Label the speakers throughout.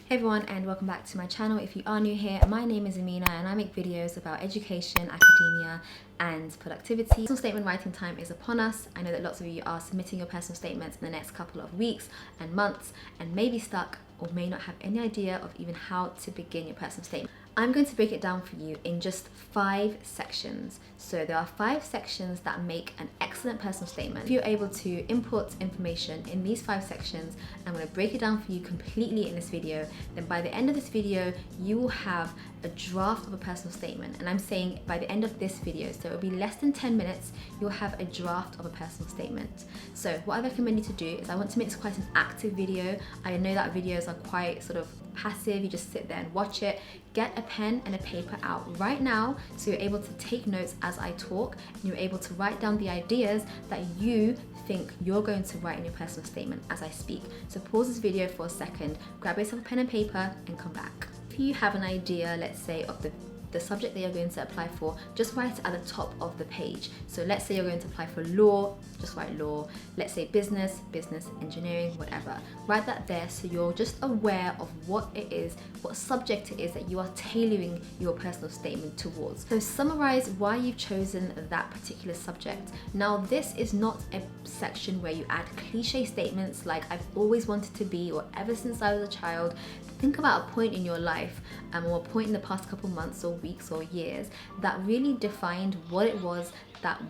Speaker 1: Hey everyone, and welcome back to my channel. If you are new here, my name is Amina and I make videos about education, academia and productivity. Personal statement writing time is upon us. I know that lots of you are submitting your personal statements in the next couple of weeks and months and may be stuck or may not have any idea of even how to begin your personal statement. I'm going to break it down for you in just 5 sections. So there are 5 sections that make an excellent personal statement. If you're able to input information in these 5 sections, I'm going to break it down for you completely in this video. Then by the end of this video, you will have a draft of a personal statement. And I'm saying by the end of this video, so it'll be less than 10 minutes, you'll have a draft of a personal statement. So what I recommend you to do is I want to make this quite an active video. I know that videos are quite sort of passive, you just sit there and watch it. Get a pen and a paper out right now so you're able to take notes as I talk and you're able to write down the ideas that you think you're going to write in your personal statement as I speak. So pause this video for a second, grab yourself a pen and paper and come back. If you have an idea, let's say, of the subject that you're going to apply for, just write it at the top of the page. So let's say you're going to apply for law, just write law. Let's say business, engineering, whatever. Write that there so you're just aware of what it is, what subject it is that you are tailoring your personal statement towards. So summarize why you've chosen that particular subject. Now this is not a section where you add cliche statements like I've always wanted to be or ever since I was a child. Think about a point in your life or a point in the past couple months or weeks or years that really defined what it was that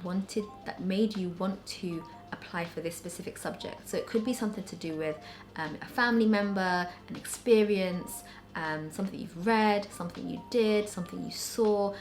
Speaker 1: made you want to apply for this specific subject. So it could be something to do with a family member, an experience, something you've read, something you did, something you saw,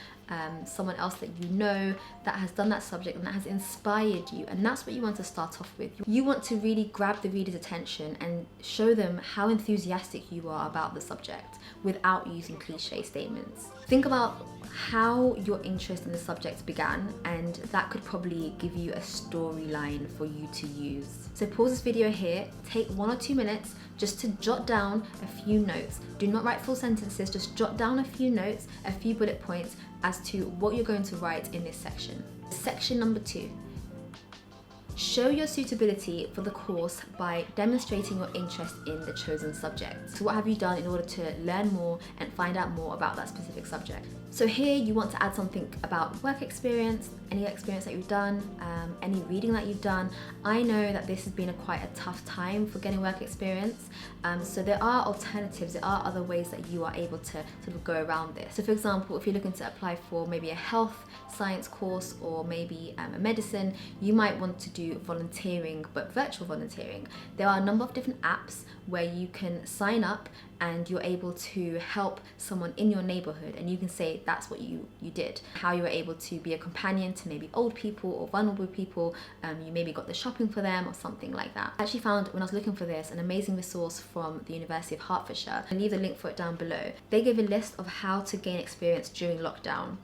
Speaker 1: someone else that you know that has done that subject and that has inspired you, and that's what you want to start off with. You want to really grab the reader's attention and show them how enthusiastic you are about the subject without using cliche statements. Think about how your interest in the subject began, and that could probably give you a storyline for you to use. So pause this video here, take 1 or 2 minutes just to jot down a few notes. Do not write full sentences, just jot down a few notes, a few bullet points as to what you're going to write in this section. Section number 2. Show your suitability for the course by demonstrating your interest in the chosen subject. So what have you done in order to learn more and find out more about that specific subject? So here you want to add something about work experience, any experience that you've done, any reading that you've done. I know that this has been quite a tough time for getting work experience. So there are alternatives, there are other ways that you are able to sort of go around this. So for example, if you're looking to apply for maybe a health science course or maybe a medicine, you might want to do volunteering, but virtual volunteering. There are a number of different apps where you can sign up and you're able to help someone in your neighborhood, and you can say that's what you did, how you were able to be a companion to maybe old people or vulnerable people. You maybe got the shopping for them or something like that. I actually found, when I was looking for this, an amazing resource from the University of Hertfordshire. I'll leave the link for it down below. They gave a list of how to gain experience during lockdown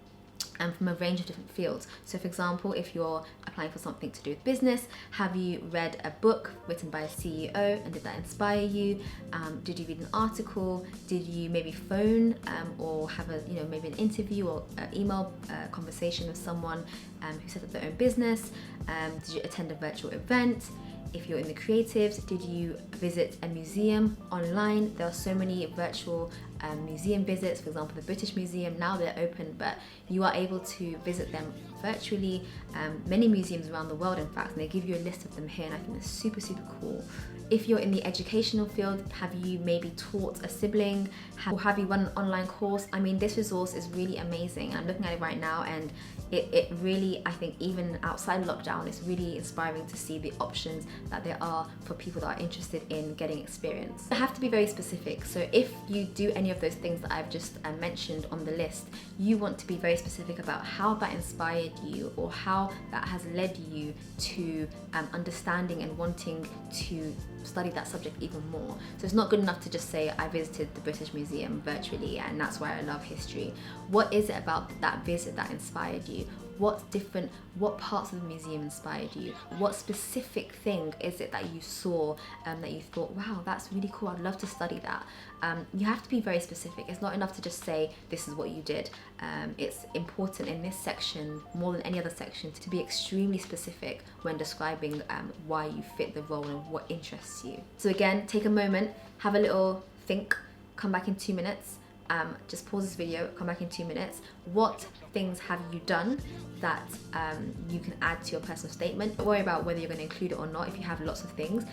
Speaker 1: and from a range of different fields. So for example, if you're applying for something to do with business, have you read a book written by a CEO and did that inspire you? Did you read an article? Did you maybe phone or have maybe an interview or email conversation with someone who set up their own business? Did you attend a virtual event? If you're in the creatives, did you visit a museum online? There are so many virtual museum visits. For example, the British Museum, now they're open, but you are able to visit them virtually. Many museums around the world, in fact, and they give you a list of them here, and I think it's super, super cool. If you're in the educational field, have you maybe taught a sibling? Or have you run an online course? I mean, this resource is really amazing. I'm looking at it right now, and it really, I think, even outside of lockdown, it's really inspiring to see the options that there are for people that are interested in getting experience. You have to be very specific. So if you do any of those things that I've just mentioned on the list, you want to be very specific about how that inspired you or how that has led you to understanding and wanting to study that subject even more. So it's not good enough to just say I visited the British Museum virtually and that's why I love history. What is it about that visit that inspired you? What parts of the museum inspired you? What specific thing is it that you saw that you thought, wow, that's really cool, I'd love to study that? You have to be very specific. It's not enough to just say this is what you did. It's important in this section, more than any other section, to be extremely specific when describing why you fit the role and what interests you. So again, take a moment, have a little think, come back in 2 minutes. Just pause this video, come back in 2 minutes. What things have you done that you can add to your personal statement? Don't worry about whether you're going to include it or not if you have lots of things.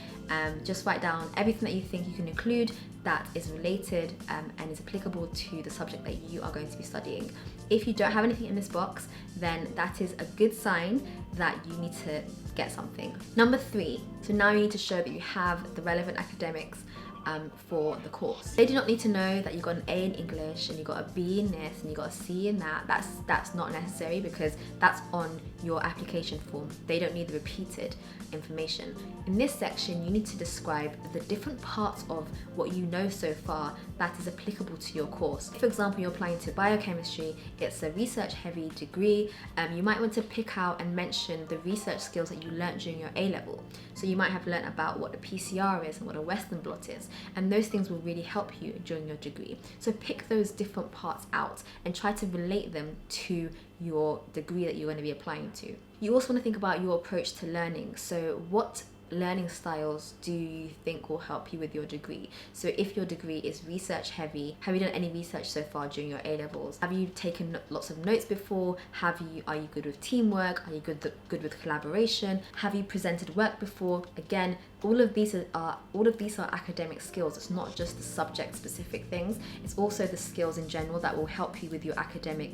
Speaker 1: Just write down everything that you think you can include that is related and is applicable to the subject that you are going to be studying. If you don't have anything in this box, then that is a good sign that you need to get something. Number 3, so now you need to show that you have the relevant academics for the course. They do not need to know that you got an A in English and you got a B in this and you got a C in that. That's not necessary because that's on your application form. They don't need the repeated information. In this section, you need to describe the different parts of what you know so far that is applicable to your course. For example, you're applying to biochemistry, it's a research heavy degree. You might want to pick out and mention the research skills that you learnt during your A-level. So you might have learnt about what a PCR is and what a Western blot is, and those things will really help you during your degree. So pick those different parts out and try to relate them to your degree that you're going to be applying to. You also want to think about your approach to learning. So what learning styles do you think will help you with your degree? So if your degree is research heavy, have you done any research so far during your A-levels? Have you taken lots of notes before? Are you good with teamwork? Are you good with collaboration? Have you presented work before? Again, all of these are academic skills. It's not just the subject specific things, it's also the skills in general that will help you with your academic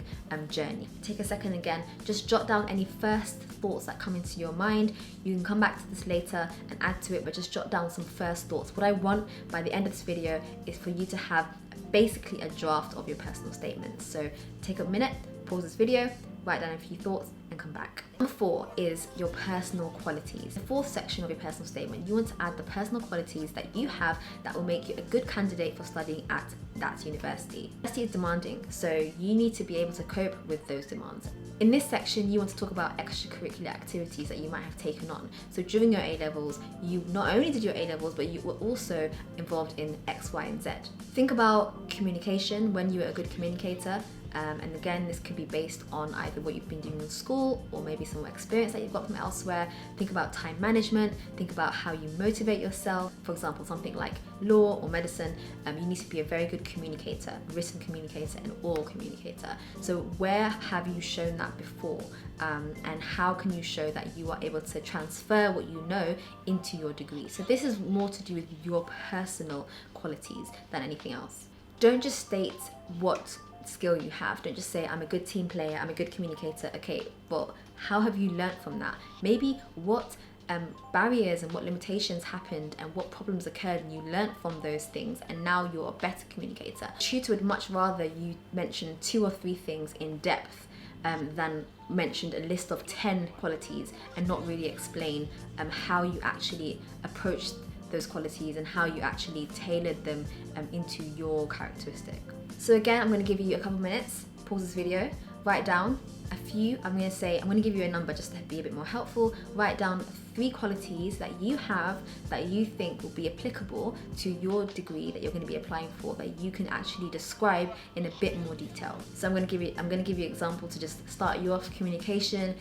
Speaker 1: journey. Take a second again, just jot down any first thoughts that come into your mind. You can come back to this later and add to it, but just jot down some first thoughts. What I want by the end of this video is for you to have basically a draft of your personal statement. So take a minute, pause this video, write down a few thoughts and come back. Number 4 is your personal qualities. The 4th section of your personal statement, you want to add the personal qualities that you have that will make you a good candidate for studying at that university. University is demanding, so you need to be able to cope with those demands. In this section, you want to talk about extracurricular activities that you might have taken on. So during your A-levels, you not only did your A-levels, but you were also involved in X, Y, and Z. Think about communication, when you were a good communicator. And again, this could be based on either what you've been doing in school or maybe some experience that you've got from elsewhere. Think about time management, think about how you motivate yourself. For example, something like law or medicine, you need to be a very good communicator, written communicator and oral communicator. So where have you shown that before? And how can you show that you are able to transfer what you know into your degree? So this is more to do with your personal qualities than anything else. Don't just state what skill you have. Don't just say, I'm a good team player, I'm a good communicator. Okay, but how have you learnt from that? Maybe what barriers and what limitations happened and what problems occurred and you learnt from those things and now you're a better communicator. A tutor would much rather you mention 2 or 3 things in depth than mentioned a list of 10 qualities and not really explain how you actually approached those qualities and how you actually tailored them into your characteristic. So again, I'm going to give you a couple minutes, pause this video, write down a few. I'm going to give you a number just to be a bit more helpful. Write down 3 qualities that you have that you think will be applicable to your degree that you're going to be applying for, that you can actually describe in a bit more detail. So I'm going to give you an example to just start you off: communication,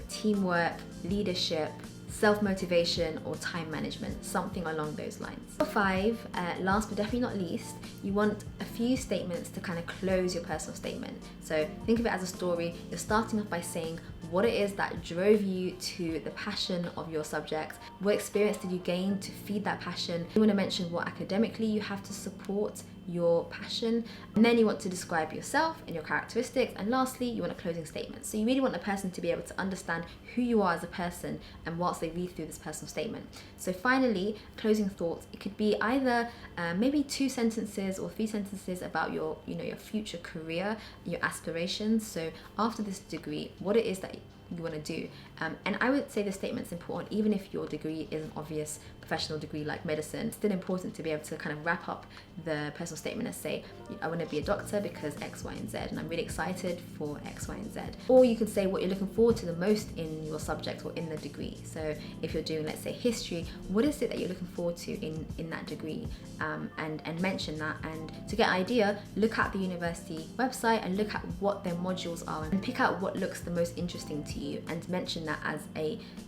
Speaker 1: teamwork, leadership, self-motivation, or time management, something along those lines. Number 5, last but definitely not least, you want a few statements to kind of close your personal statement. So think of it as a story. You're starting off by saying what it is that drove you to the passion of your subject. What experience did you gain to feed that passion? You want to mention what academically you have to support your passion, and then you want to describe yourself and your characteristics, and lastly you want a closing statement. So you really want the person to be able to understand who you are as a person and whilst they read through this personal statement. So finally, closing thoughts, it could be either maybe 2 sentences or 3 sentences about your future career, your aspirations. So after this degree, what it is that you want to do. And I would say the statement's important even if your degree is an obvious professional degree like medicine. It's still important to be able to kind of wrap up the personal statement and say, I want to be a doctor because X, Y, and Z, and I'm really excited for X, Y, and Z. Or you could say what you're looking forward to the most in your subject or in the degree. So if you're doing, let's say, history, what is it that you're looking forward to in that degree? And mention that. And to get an idea, look at the university website and look at what their modules are and pick out what looks the most interesting to you and mention that as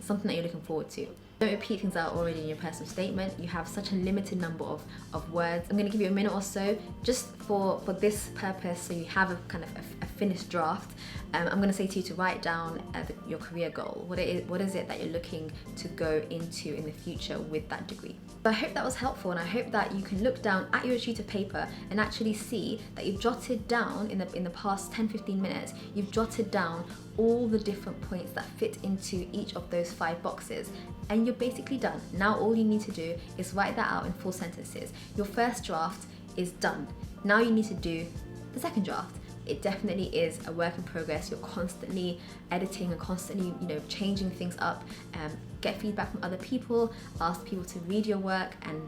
Speaker 1: something that you're looking forward to. Don't repeat things that are already in your personal statement. You have such a limited number of words. I'm going to give you a minute or so just for this purpose, so you have a kind of a finished draft. I'm going to say to you to write down your career goal. What is it that you're looking to go into in the future with that degree? So I hope that was helpful, and I hope that you can look down at your sheet of paper and actually see that you've jotted down in the past 10-15 minutes, you've jotted down all the different points that fit into each of those 5 boxes, and you're basically done. Now all you need to do is write that out in full sentences. Your first draft is done. Now you need to do the second draft. It definitely is a work in progress. You're constantly editing and constantly, changing things up. Get feedback from other people, ask people to read your work and,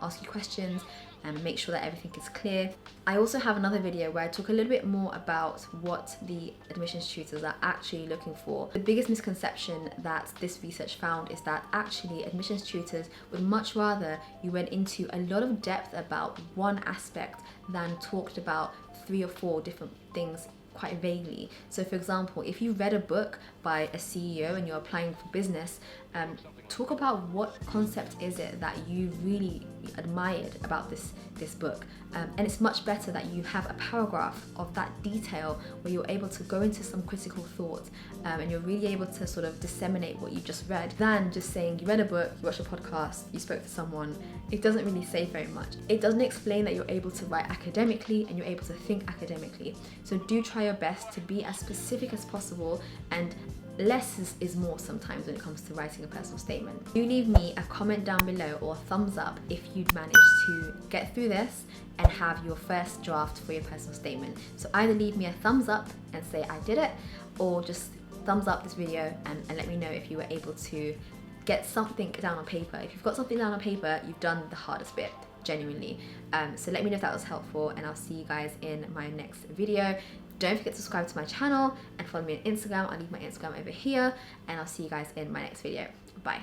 Speaker 1: ask you questions and make sure that everything is clear. I also have another video where I talk a little bit more about what the admissions tutors are actually looking for. The biggest misconception that this research found is that actually admissions tutors would much rather you went into a lot of depth about one aspect than talked about 3 or 4 different things quite vaguely. So for example, if you read a book by a CEO and you're applying for business, talk about what concept is it that you really admired about this book. And it's much better that you have a paragraph of that detail where you're able to go into some critical thought and you're really able to sort of disseminate what you just read, than just saying you read a book, you watched a podcast, you spoke to someone. It doesn't really say very much. It doesn't explain that you're able to write academically and you're able to think academically. So do try your best to be as specific as possible, and less is more sometimes when it comes to writing a personal statement. Do leave me a comment down below or a thumbs up if you'd managed to get through this and have your first draft for your personal statement. So either leave me a thumbs up and say I did it, or just thumbs up this video and let me know if you were able to get something down on paper. If you've got something down on paper, you've done the hardest bit, genuinely. So let me know if that was helpful, and I'll see you guys in my next video. Don't forget to subscribe to my channel and follow me on Instagram. I'll leave my Instagram over here, and I'll see you guys in my next video. Bye.